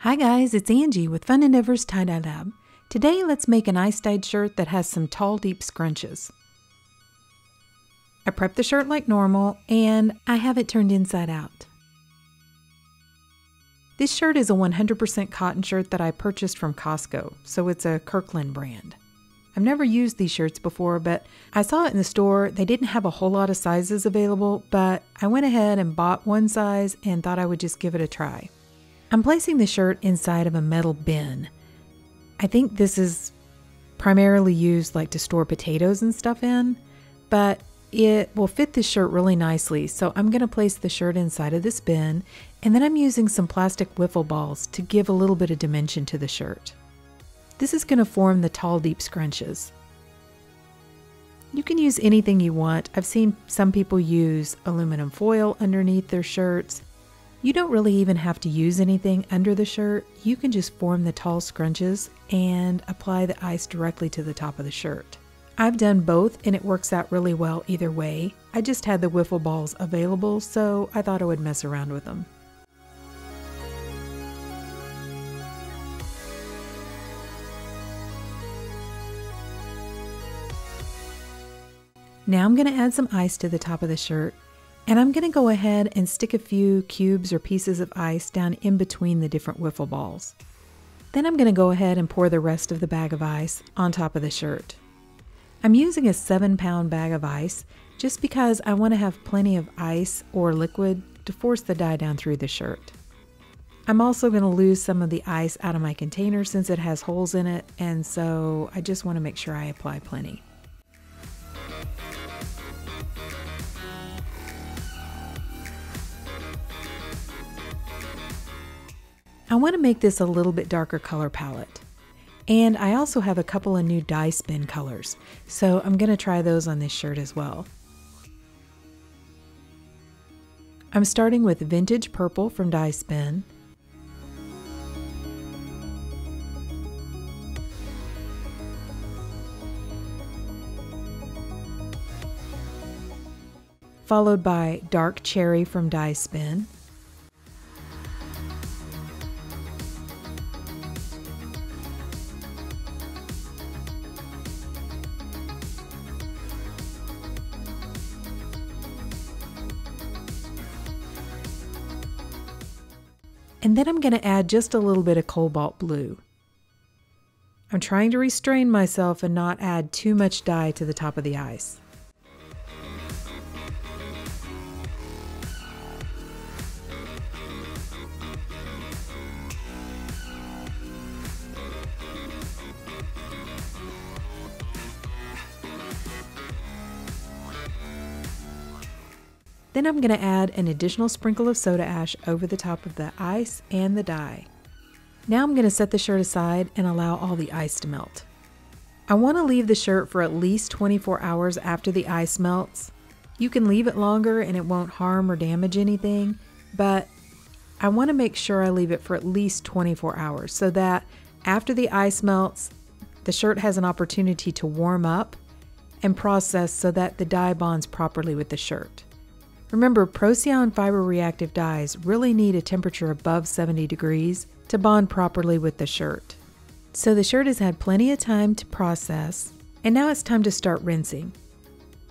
Hi guys, it's Angie with Fun Endeavors Tie-Dye Lab. Today let's make an ice-dyed shirt that has some tall, deep scrunches. I prepped the shirt like normal and I have it turned inside out. This shirt is a 100% cotton shirt that I purchased from Costco, so it's a Kirkland brand. I've never used these shirts before, but I saw it in the store. They didn't have a whole lot of sizes available, but I went ahead and bought one size and thought I would just give it a try. I'm placing the shirt inside of a metal bin. I think this is primarily used like to store potatoes and stuff in, but it will fit this shirt really nicely. So I'm going to place the shirt inside of this bin, and then I'm using some plastic wiffle balls to give a little bit of dimension to the shirt. This is going to form the tall, deep scrunches. You can use anything you want. I've seen some people use aluminum foil underneath their shirts. You don't really even have to use anything under the shirt. You can just form the tall scrunches and apply the ice directly to the top of the shirt. I've done both and it works out really well either way. I just had the wiffle balls available, so I thought I would mess around with them. Now I'm going to add some ice to the top of the shirt. And I'm going to go ahead and stick a few cubes or pieces of ice down in between the different wiffle balls. Then I'm going to go ahead and pour the rest of the bag of ice on top of the shirt. I'm using a 7-pound bag of ice just because I want to have plenty of ice or liquid to force the dye down through the shirt. I'm also going to lose some of the ice out of my container since it has holes in it, and so I just want to make sure I apply plenty. I want to make this a little bit darker color palette. And I also have a couple of new dye spin colors, so I'm going to try those on this shirt as well. I'm starting with Vintage Purple from Dye Spin. Followed by Dark Cherry from Dye Spin. And then I'm going to add just a little bit of cobalt blue. I'm trying to restrain myself and not add too much dye to the top of the ice. Then I'm going to add an additional sprinkle of soda ash over the top of the ice and the dye. Now I'm going to set the shirt aside and allow all the ice to melt. I want to leave the shirt for at least 24 hours after the ice melts. You can leave it longer and it won't harm or damage anything, but I want to make sure I leave it for at least 24 hours so that after the ice melts, the shirt has an opportunity to warm up and process so that the dye bonds properly with the shirt. Remember, Procyon fiber reactive dyes really need a temperature above 70 degrees to bond properly with the shirt. So the shirt has had plenty of time to process, and now it's time to start rinsing.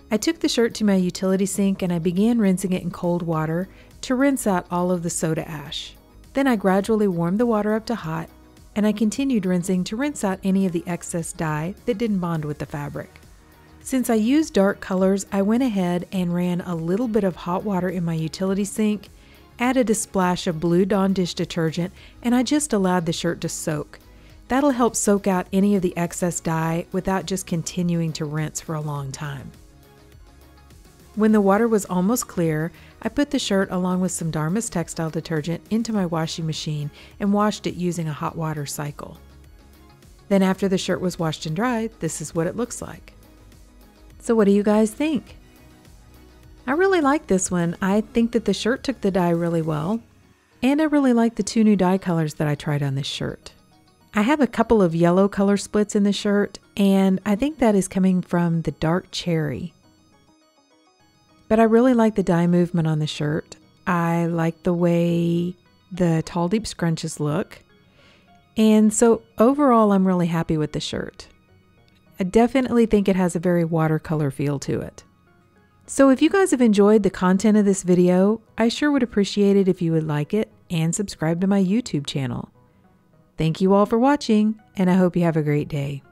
I took the shirt to my utility sink and I began rinsing it in cold water to rinse out all of the soda ash. Then I gradually warmed the water up to hot, and I continued rinsing to rinse out any of the excess dye that didn't bond with the fabric. Since I used dark colors, I went ahead and ran a little bit of hot water in my utility sink, added a splash of Blue Dawn dish detergent, and I just allowed the shirt to soak. That'll help soak out any of the excess dye without just continuing to rinse for a long time. When the water was almost clear, I put the shirt along with some Dharma's textile detergent into my washing machine and washed it using a hot water cycle. Then after the shirt was washed and dried, this is what it looks like. So what do you guys think? I really like this one. I think that the shirt took the dye really well. And I really like the two new dye colors that I tried on this shirt. I have a couple of yellow color splits in the shirt, and I think that is coming from the dark cherry. But I really like the dye movement on the shirt. I like the way the tall deep scrunches look. And so overall, I'm really happy with the shirt. I definitely think it has a very watercolor feel to it. So if you guys have enjoyed the content of this video, I sure would appreciate it if you would like it and subscribe to my YouTube channel. Thank you all for watching, and I hope you have a great day.